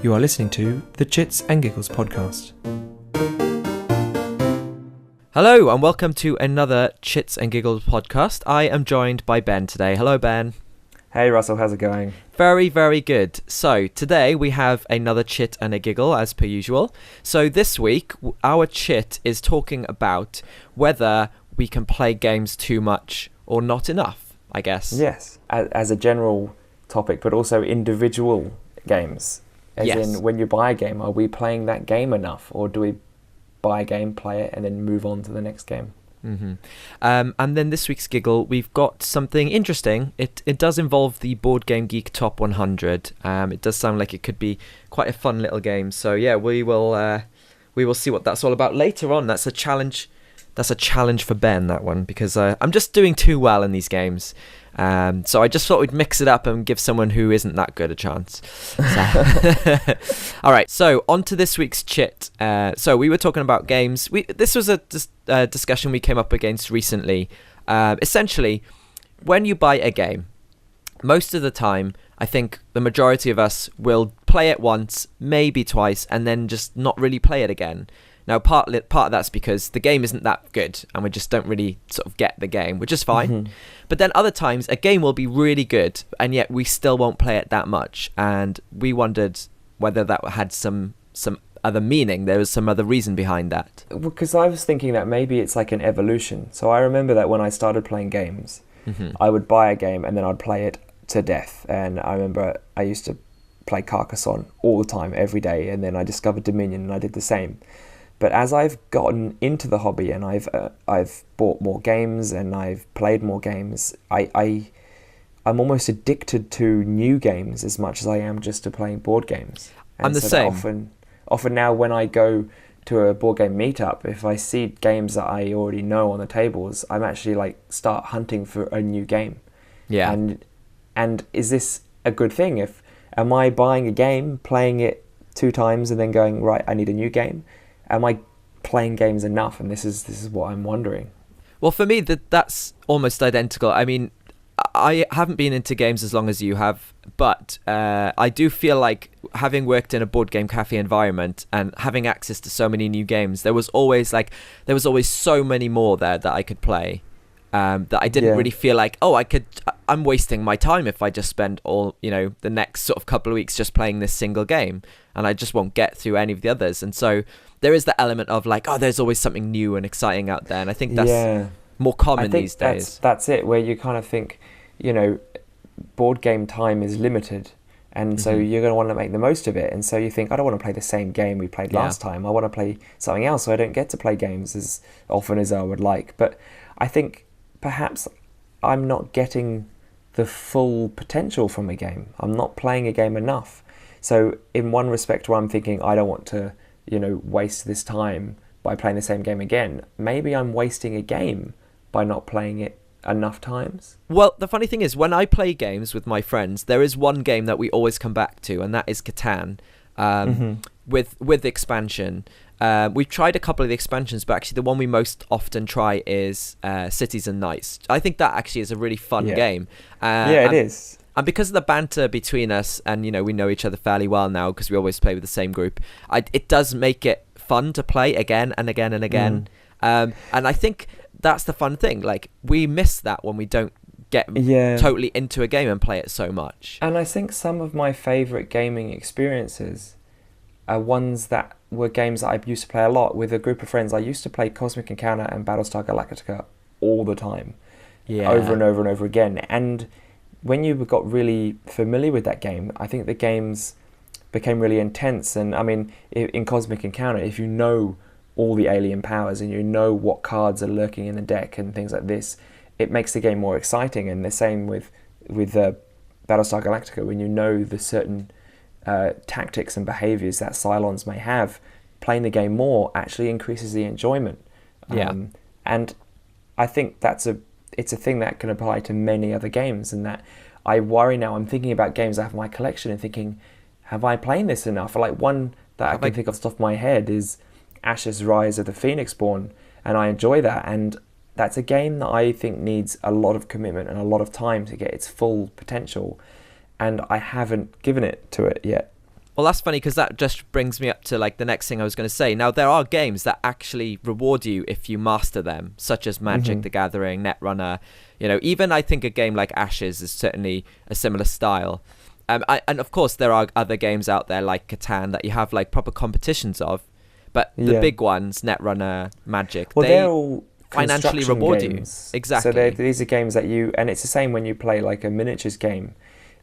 You are listening to the Chits and Giggles podcast. Hello and welcome to another Chits and Giggles podcast. I am joined by Ben today. Hello, Ben. Hey Russell, how's it going? Very, very good. So today we have another chit and a giggle as per usual. So this week our chit is talking about whether we can play games too much or not enough, I guess. Yes, as a general topic, but also individual games. As in, when you buy a game, are we playing that game enough? Or do we buy a game, play it, and then move on to the next game? Mm-hmm. And then this week's giggle, we've got something interesting. It does involve the Board Game Geek Top 100. It does sound like it could be quite a fun little game. So yeah, we will see what that's all about later on. That's a challenge. That's a challenge for Ben, that one, because I'm just doing too well in these games. So I just thought we'd mix it up and give someone who isn't that good a chance. So. All right, so on to this week's chit. So we were talking about games. This was a discussion we came up against recently. Essentially, when you buy a game, most of the time, I think the majority of us will play it once, maybe twice, and then just not really play it again. Now, part of that's because the game isn't that good and we just don't really sort of get the game, which is fine. Mm-hmm. But then other times, a game will be really good and yet we still won't play it that much. And we wondered whether that had some other meaning. There was some other reason behind that. Because I was thinking that maybe it's like an evolution. So I remember that when I started playing games, mm-hmm. I would buy a game and then I'd play it to death. And I remember I used to play Carcassonne all the time, every day. And then I discovered Dominion and I did the same. But as I've gotten into the hobby and I've bought more games and I've played more games, I'm almost addicted to new games as much as I am just to playing board games. And I'm the same. Often now when I go to a board game meetup, if I see games that I already know on the tables, I'm actually start hunting for a new game. Yeah. And is this a good thing? Am I buying a game, playing it 2 times and then going, right, I need a new game? Am I playing games enough? And this is what I'm wondering. Well, for me, that's almost identical. I mean, I haven't been into games as long as you have, but I do feel like having worked in a board game cafe environment and having access to so many new games, there was always so many more there that I could play. That I didn't really feel like, I'm wasting my time if I just spend all, the next sort of couple of weeks just playing this single game and I just won't get through any of the others. And so there is the element of there's always something new and exciting out there. And I think that's more common these days. That's it, where you kind of think, board game time is limited. And so you're going to want to make the most of it. And so you think, I don't want to play the same game we played last time. I want to play something else, so I don't get to play games as often as I would like. But I think perhaps I'm not getting the full potential from a game. I'm not playing a game enough. So in one respect where I'm thinking I don't want to, waste this time by playing the same game again, maybe I'm wasting a game by not playing it enough times. Well, the funny thing is, when I play games with my friends, there is one game that we always come back to, and that is Catan, with expansion. We've tried a couple of the expansions, but actually the one we most often try is Cities and Knights. I think that actually is a really fun game. It is. And because of the banter between us, and we know each other fairly well now because we always play with the same group, it does make it fun to play again and again and again. And I think that's the fun thing. We miss that when we don't get totally into a game and play it so much. And I think some of my favourite gaming experiences are ones that were games that I used to play a lot with a group of friends. I used to play Cosmic Encounter and Battlestar Galactica all the time, over and over and over again. And when you got really familiar with that game, I think the games became really intense. And I mean, in Cosmic Encounter, if you know all the alien powers and you know what cards are lurking in the deck and things like this, it makes the game more exciting. And the same with Battlestar Galactica, when you know the certain tactics and behaviors that Cylons may have, playing the game more actually increases the enjoyment. And I think it's a thing that can apply to many other games, and that I worry now. I'm thinking about games I have in my collection and thinking, have I played this enough? One that I can think of off the top of my head is Ashes Rise of the Phoenix Born, and I enjoy that. And that's a game that I think needs a lot of commitment and a lot of time to get its full potential. And I haven't given it to it yet. Well, that's funny because that just brings me up to like the next thing I was going to say. Now, there are games that actually reward you if you master them, such as Magic: The Gathering, Netrunner. Even I think a game like Ashes is certainly a similar style. And of course, there are other games out there like Catan that you have like proper competitions of. But the big ones, Netrunner, Magic, they're all financially reward games. You. Exactly. So these are games that and it's the same when you play like a miniatures game.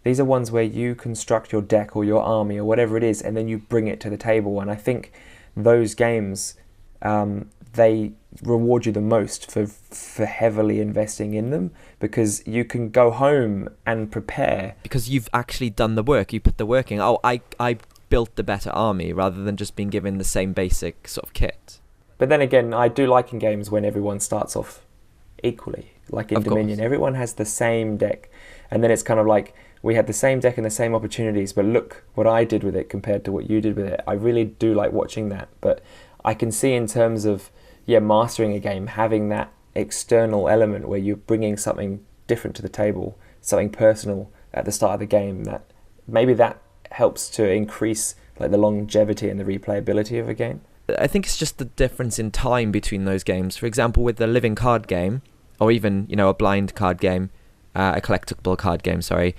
These are ones where you construct your deck or your army or whatever it is, and then you bring it to the table. And I think those games, they reward you the most for heavily investing in them, because you can go home and prepare. Because you've actually done the work. You put the work in. Oh, I built the better army rather than just being given the same basic sort of kit. But then again, I do like in games when everyone starts off equally. Like in Dominion, everyone has the same deck. And then it's kind of like, we had the same deck and the same opportunities, but look what I did with it compared to what you did with it. I really do like watching that. But I can see in terms of, mastering a game, having that external element where you're bringing something different to the table, something personal at the start of the game, that maybe that helps to increase like the longevity and the replayability of a game. I think it's just the difference in time between those games. For example, with the living card game, or even, a blind card game, a collectible card game, sorry,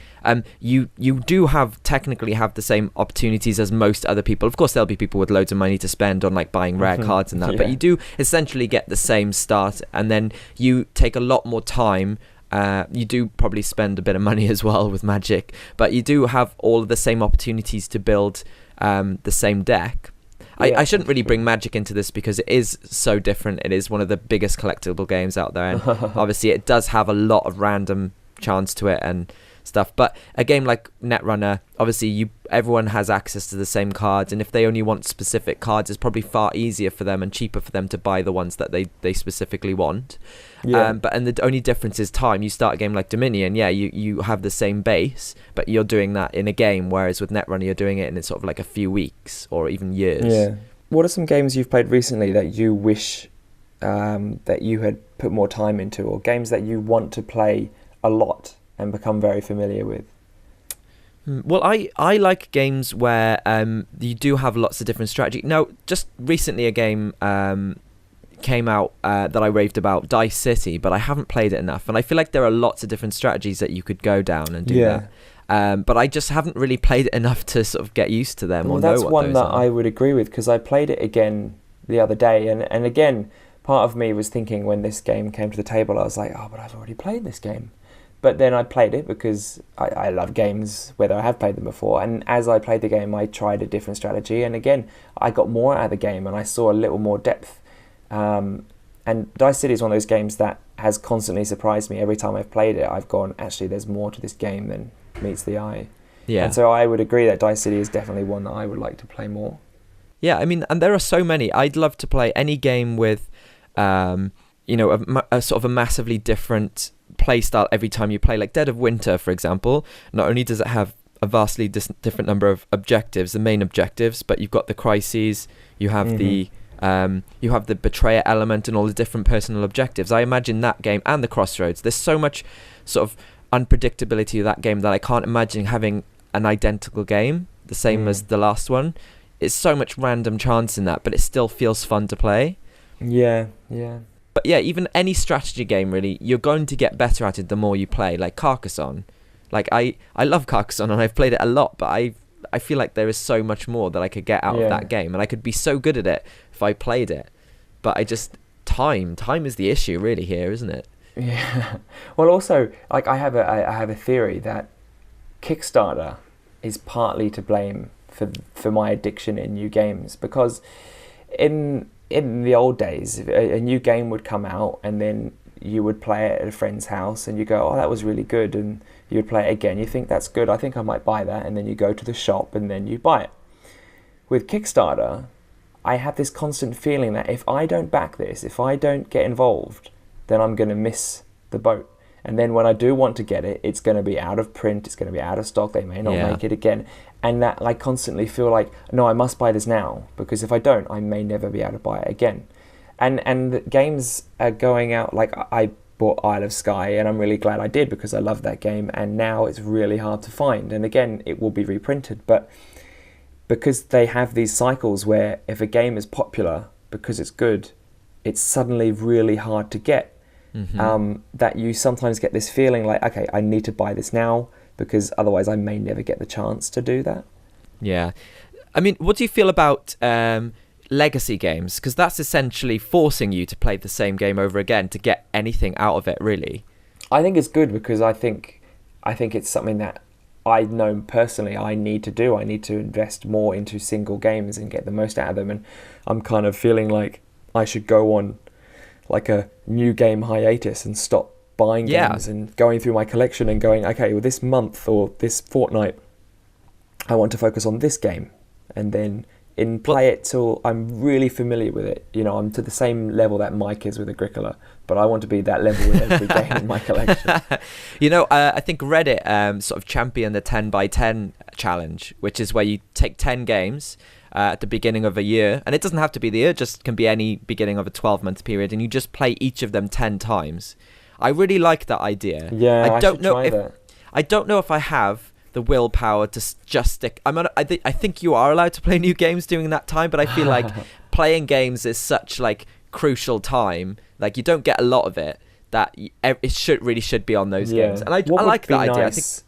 you do technically have the same opportunities as most other people. Of course, there'll be people with loads of money to spend on like buying rare cards and that, but you do essentially get the same start, and then you take a lot more time. You do probably spend a bit of money as well with Magic, but you do have all of the same opportunities to build the same deck. I shouldn't really bring Magic into this because it is so different. It is one of the biggest collectible games out there, and obviously it does have a lot of random chance to it and stuff. But a game like Netrunner, obviously everyone has access to the same cards, and if they only want specific cards, it's probably far easier for them and cheaper for them to buy the ones that they specifically want. But the only difference is time. You start a game like Dominion, you have the same base, but you're doing that in a game, whereas with Netrunner you're doing it in sort of like a few weeks or even years. What are some games you've played recently that you wish that you had put more time into, or games that you want to play a lot and become very familiar with? Well, I like games where you do have lots of different strategy. Now, just recently a game came out that I raved about, Dice City, but I haven't played it enough, and I feel like there are lots of different strategies that you could go down and do that. But I just haven't really played it enough to sort of get used to them. Well, or that's know what one those that are. I would agree with, because I played it again the other day, and again, part of me was thinking when this game came to the table, I was like, oh, but I've already played this game. But then I played it because I love games, whether I have played them before. And as I played the game, I tried a different strategy. And again, I got more out of the game and I saw a little more depth. And Dice City is one of those games that has constantly surprised me. Every time I've played it, I've gone, actually, there's more to this game than meets the eye. And so I would agree that Dice City is definitely one that I would like to play more. Yeah, I mean, and there are so many. I'd love to play any game with, a sort of a massively different play style every time you play. Like Dead of Winter, for example, not only does it have a vastly different number of objectives, the main objectives, but you've got the crises, you have the betrayer element and all the different personal objectives. I imagine that game, and the Crossroads, there's so much sort of unpredictability of that game that I can't imagine having an identical game the same as the last one. It's so much random chance in that, but it still feels fun to play. But yeah, even any strategy game, really, you're going to get better at it the more you play. Like Carcassonne. Like, I love Carcassonne and I've played it a lot, but I feel like there is so much more that I could get out of that game. And I could be so good at it if I played it. But time is the issue really here, isn't it? Yeah. Well, also, like I have a theory that Kickstarter is partly to blame for my addiction in new games, because in the old days, a new game would come out and then you would play it at a friend's house and you go, oh, that was really good, and you would play it again. You think that's good, I think I might buy that, and then you go to the shop and then you buy it. With Kickstarter, I have this constant feeling that if I don't back this, if I don't get involved, then I'm going to miss the boat. And then when I do want to get it, it's going to be out of print, it's going to be out of stock, they may not make it again. And that I constantly feel like, no, I must buy this now, because if I don't, I may never be able to buy it again. And the games are going out, like I bought Isle of Skye, and I'm really glad I did, because I love that game, and now it's really hard to find. And again, it will be reprinted, but because they have these cycles where if a game is popular because it's good, it's suddenly really hard to get. That you sometimes get this feeling like, okay, I need to buy this now because otherwise I may never get the chance to do that. Yeah. I mean, what do you feel about legacy games? Because that's essentially forcing you to play the same game over again to get anything out of it, really. I think it's good because I think it's something that I know personally I need to do. I need to invest more into single games and get the most out of them. And I'm kind of feeling like I should go on like a new game hiatus and stop buying games and going through my collection and going, okay, well, this month or this fortnight, I want to focus on this game, and then play it till I'm really familiar with it. You know, I'm to the same level that Mike is with a Agricola, but I want to be that level with every game in my collection. You know, I think Reddit sort of championed the 10 by 10 challenge, which is where you take 10 games at the beginning of a year, and it doesn't have to be the year, just can be any beginning of a 12-month period, and you just play each of them 10 times. I really like that idea. Yeah, I should try that. I don't know if I have the willpower to just stick. I think you are allowed to play new games during that time, but I feel like playing games is such like crucial time. Like you don't get a lot of it. That it should be on those games, and I like that idea. I think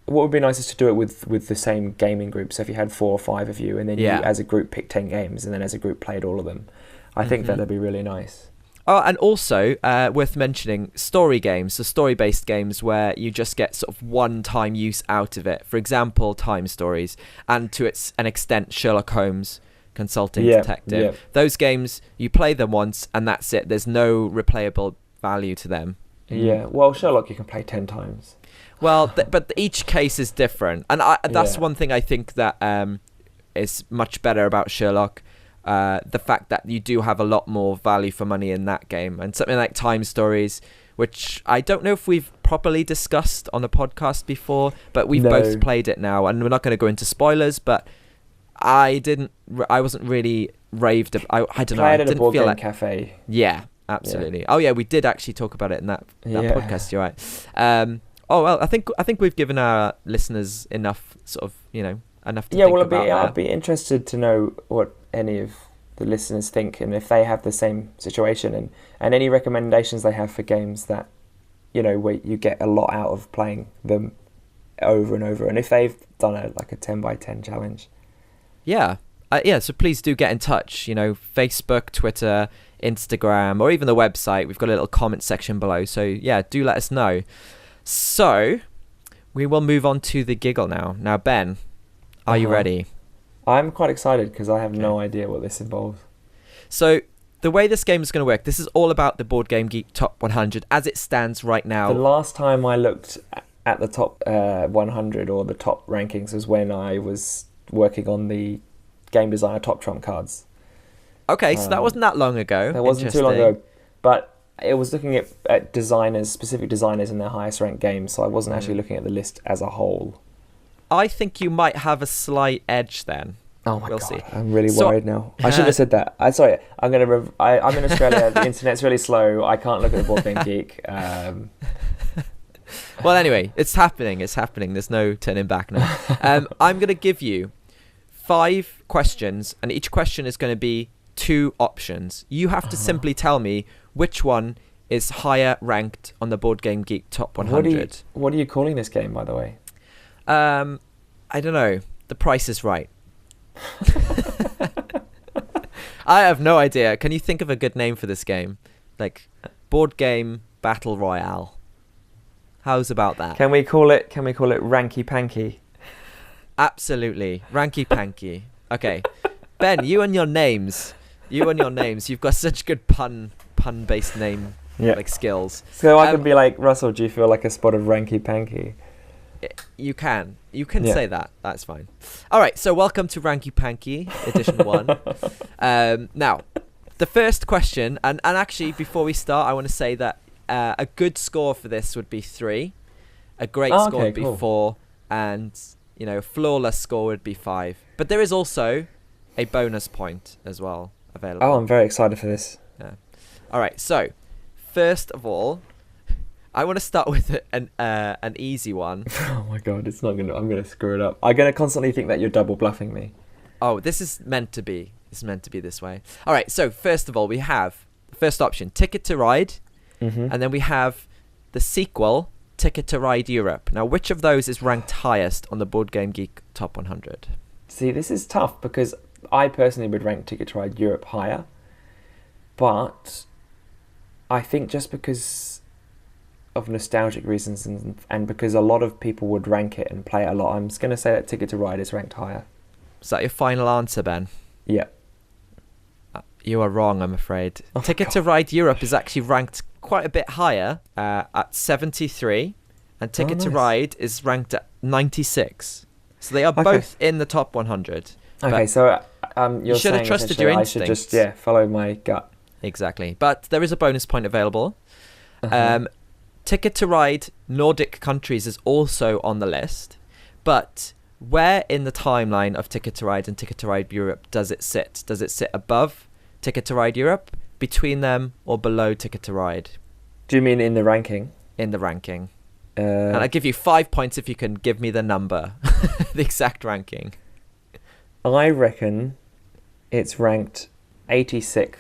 what would be nice is to do it with the same gaming group. So if you had 4 or 5 of you, and then you as a group pick 10 games, and then as a group played all of them, I think that'd be really nice. Oh, and also worth mentioning story games, so story-based games where you just get sort of one-time use out of it. For example, Time Stories, and to an extent, Sherlock Holmes, Consulting Detective. Yeah. Those games, you play them once, and that's it. There's no replayable value to them. Yeah, well, Sherlock you can play 10 times. Well, but each case is different, and that's one thing I think that is much better about Sherlock. The fact that you do have a lot more value for money in that game, and something like Time Stories, which I don't know if we've properly discussed on a podcast before, but we've both played it now, and we're not going to go into spoilers, but I wasn't really raved. I don't know. I didn't feel like cafe. Yeah, absolutely. Yeah. Oh yeah, we did actually talk about it in that podcast. You're right. Oh well, I think we've given our listeners enough sort of enough to think about. I'd be interested to know what any of the listeners think, and if they have the same situation, and any recommendations they have for games that where you get a lot out of playing them over and over, and if they've done a 10 by 10 challenge. So please do get in touch. Facebook, Twitter, Instagram, or even the website. We've got a little comment section below, so yeah, do let us know. So we will move on to the Giggle now. Now, Ben, are you ready? I'm quite excited because I have no idea what this involves. So the way this game is going to work, this is all about the Board Game Geek Top 100 as it stands right now. The last time I looked at the top 100 or the top rankings was when I was working on the Game Designer Top Trump cards. Okay, so that wasn't that long ago. That wasn't too long ago, but it was looking at designers, specific designers in their highest ranked games, so I wasn't actually looking at the list as a whole. I think you might have a slight edge then. Oh my God, see. I'm really worried now. I shouldn't have said that. I'm sorry. I'm in Australia. The internet's really slow. I can't look at the Board Game Geek. Well, anyway, it's happening. There's no turning back now. I'm going to give you 5 questions, and each question is going to be 2 options. You have to simply tell me which one is higher ranked on the Board Game Geek Top 100. What are you calling this game, by the way? I don't know. The Price is Right. I have no idea. Can you think of a good name for this game? Like Board Game Battle Royale. How's about that? Can we call it Ranky Panky? Absolutely. Ranky Panky. Okay. Ben, you and your names. You've got such good pun-based name skills. So I could be like, Russell, do you feel like a spot of Ranky Panky? You can say that. That's fine. All right, so welcome to Ranky Panky edition 1. Now, the first question, and actually before we start, I want to say that a good score for this would be 3, a great score would be 4, and a flawless score would be 5. But there is also a bonus point as well available. Oh, I'm very excited for this. Yeah. All right, so first of all, I want to start with an easy one. Oh my God, I'm gonna screw it up. I'm gonna constantly think that you're double bluffing me. Oh, this is meant to be. It's meant to be this way. All right. So first of all, we have the first option, Ticket to Ride, and then we have the sequel, Ticket to Ride Europe. Now, which of those is ranked highest on the Board Game Geek Top 100? See, this is tough because I personally would rank Ticket to Ride Europe higher, but I think just because of nostalgic reasons and because a lot of people would rank it and play it a lot, I'm just going to say that Ticket to Ride is ranked higher. Is that your final answer, Ben? Yeah. You are wrong, I'm afraid. Ticket to Ride Europe is actually ranked quite a bit higher at 73, and Ticket to Ride is ranked at 96. So they are both in the top 100. Okay, so you should have trusted your instincts. I should just follow my gut. Exactly. But there is a bonus point available. Ticket to Ride Nordic countries is also on the list, but where in the timeline of Ticket to Ride and Ticket to Ride Europe does it sit? Does it sit above Ticket to Ride Europe, between them, or below Ticket to Ride? Do you mean in the ranking? In the ranking. And I give you 5 points if you can give me the number, the exact ranking. I reckon it's ranked 86th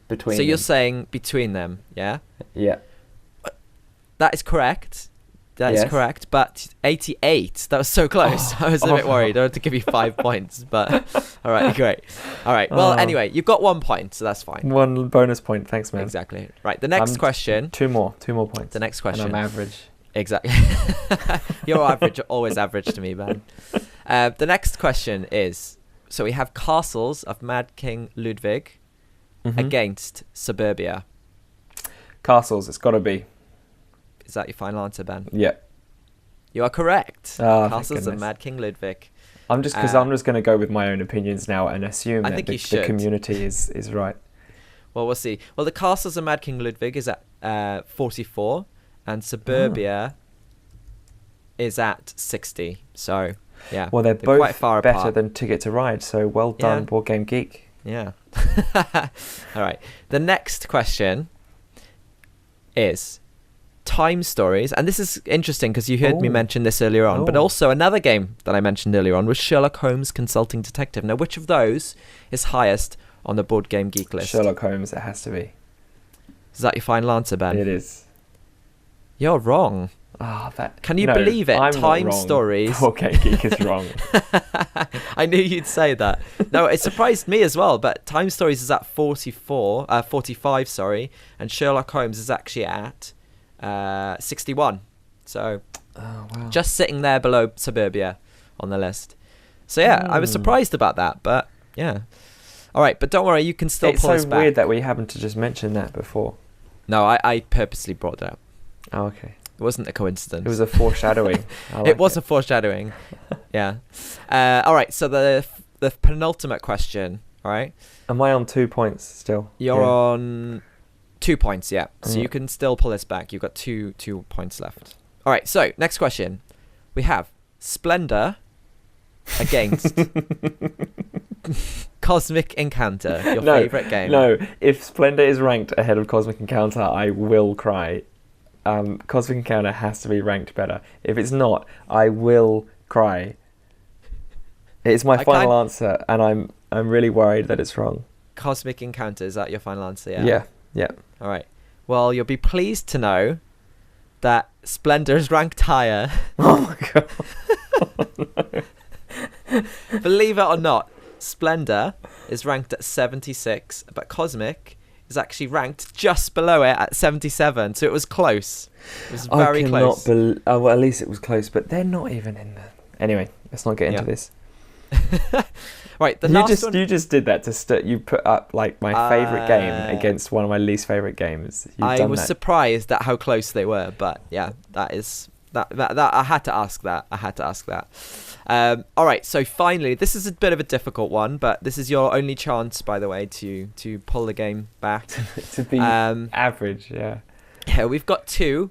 between. So you're saying between them, yeah? Yeah. That is correct. That is correct. But 88, that was so close. I was a bit worried. I had to give you 5 points, but all right, great. All right. Well, anyway, you've got 1 point, so that's fine. 1 bonus point. Thanks, man. Exactly. Right. The next question. Two more points. The next question. And I'm average. Exactly. You're average. You're always average to me, man. The next question is, so we have Castles of Mad King Ludwig against Suburbia. Castles, it's got to be. Is that your final answer, Ben? Yeah. You are correct. Oh, Castles of Mad King Ludwig. I'm just going to go with my own opinions now and assume that the community is right. Well, we'll see. Well, the Castles of Mad King Ludwig is at 44, and Suburbia is at 60. So, yeah. Well, they're both quite far better apart than Ticket to Ride, so well done, Board Game Geek. Yeah. All right. The next question is Time Stories, and this is interesting because you heard me mention this earlier on, but also another game that I mentioned earlier on was Sherlock Holmes Consulting Detective. Now, which of those is highest on the Board Game Geek list? Sherlock Holmes, it has to be. Is that your final answer, Ben? It is. You're wrong. Can you believe it? I'm Time not wrong. Stories. Board Game Geek is wrong. I knew you'd say that. No, it surprised me as well, but Time Stories is at 45, sorry, and Sherlock Holmes is actually at 61. So just sitting there below Suburbia on the list. So yeah, I was surprised about that, but yeah. All right, but don't worry, you can still pull us back. It's so weird that we happened to just mention that before. No, I purposely brought it up. Oh, okay. It wasn't a coincidence. It was a foreshadowing. It was a foreshadowing. Yeah. All right, so the penultimate question, all right? Am I on 2 points still? You're on 2 points, yeah. So you can still pull this back. You've got two points left. All right, so next question. We have Splendor against Cosmic Encounter, your favourite game. No, if Splendor is ranked ahead of Cosmic Encounter, I will cry. Cosmic Encounter has to be ranked better. If it's not, I will cry. It's my final answer, and I'm really worried that it's wrong. Cosmic Encounter, is that your final answer? Yeah. Yeah. All right. Well, you'll be pleased to know that Splendor is ranked higher. Oh my god. No. Believe it or not, Splendor is ranked at 76, but Cosmic is actually ranked just below it at 77, so it was close. It was very close. Well, at least it was close, but they're not even in there. Anyway, let's not get into this. Right, you just did that you put up like my favourite game against one of my least favourite games. I was surprised at how close they were, but yeah, that I had to ask that. All right, so finally, this is a bit of a difficult one, but this is your only chance, by the way, to pull the game back. To be average, yeah. Yeah, we've got two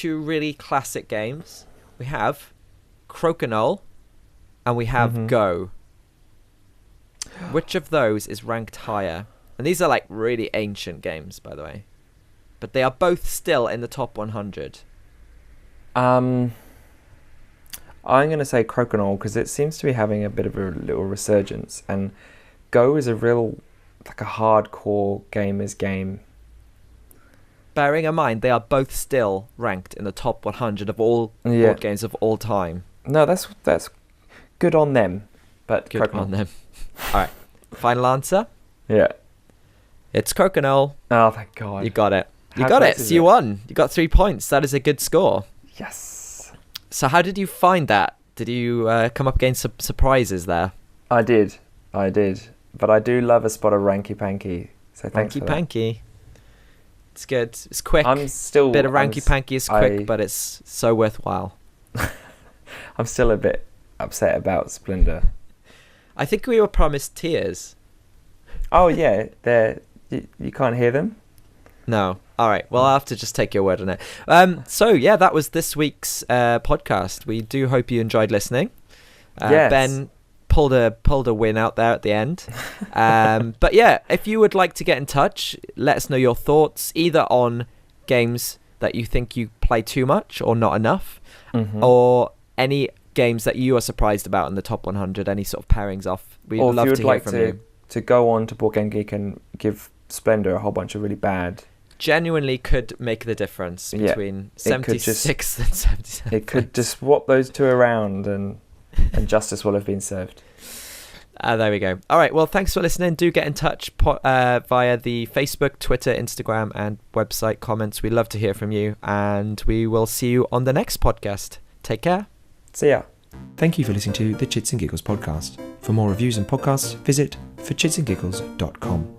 really classic games. We have Crokinole and we have Go. Which of those is ranked higher? And these are like really ancient games, by the way. But they are both still in the top 100. I I'm going to say Crokinole because it seems to be having a bit of a little resurgence. And Go is a real, like a hardcore gamer's game. Bearing in mind, they are both still ranked in the top 100 of all board games of all time. No, that's good on them. But Good on them. All right. Final answer? Yeah. It's Crokinole. Oh, thank God. You got it. You How got it. close So you is won. You got 3 points. That is a good score. Yes. So how did you find that? Did you come up against some surprises there? I did. But I do love a spot of Ranky Panky. So thanks Ranky for that. Panky. It's good. It's quick. I'm still... Bit of Ranky Panky is quick, but it's so worthwhile. I'm still a bit upset about Splendor. I think we were promised tears. Oh, yeah. You can't hear them? No. All right. Well, I'll have to just take your word on it. So, yeah, that was this week's podcast. We do hope you enjoyed listening. Yes. Ben pulled a win out there at the end. But, yeah, if you would like to get in touch, let us know your thoughts, either on games that you think you play too much or not enough, or any games that you are surprised about in the top 100, any sort of pairings off. We'd love to hear from you. To go on to Board Game Geek and give Splendor a whole bunch of really bad... Genuinely could make the difference between 76th and 77th. It could just swap those two around and justice will have been served. There we go. All right. Well, thanks for listening. Do get in touch via the Facebook, Twitter, Instagram, and website comments. We love to hear from you, and we will see you on the next podcast. Take care. See ya. Thank you for listening to the Chits and Giggles podcast. For more reviews and podcasts, visit forchitsandgiggles.com.